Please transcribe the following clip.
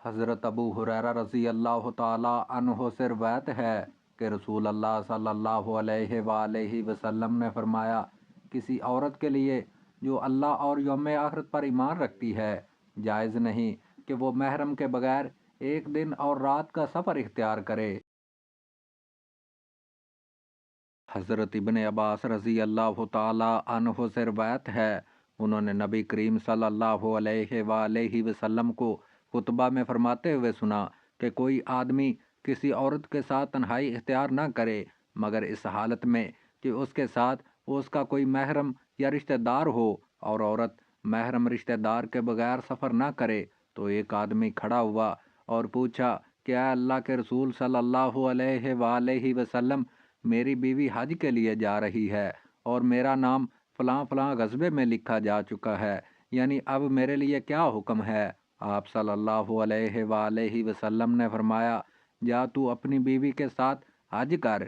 حضرت ابو ہریرہ رضی اللہ تعالی عنہ سے روایت ہے کہ رسول اللہ صلی اللہ علیہ وآلہ وسلم نے فرمایا، کسی عورت کے لیے جو اللہ اور یوم آخرت پر ایمان رکھتی ہے جائز نہیں کہ وہ محرم کے بغیر ایک دن اور رات کا سفر اختیار کرے۔ حضرت ابن عباس رضی اللہ تعالی عنہ سے روایت ہے، انہوں نے نبی کریم صلی اللہ علیہ وآلہ وسلم کو خطبہ میں فرماتے ہوئے سنا کہ کوئی آدمی کسی عورت کے ساتھ تنہائی اختیار نہ کرے مگر اس حالت میں کہ اس کے ساتھ اس کا کوئی محرم یا رشتہ دار ہو، اور عورت محرم رشتہ دار کے بغیر سفر نہ کرے۔ تو ایک آدمی کھڑا ہوا اور پوچھا کہ اے اللہ کے رسول صلی اللہ علیہ وآلہ وسلم، میری بیوی حج کے لیے جا رہی ہے اور میرا نام فلاں فلاں غزبے میں لکھا جا چکا ہے، یعنی اب میرے لیے کیا حکم ہے؟ آپ صلی اللہ علیہ وآلہ وسلم نے فرمایا، جا تو اپنی بیوی کے ساتھ حج کر۔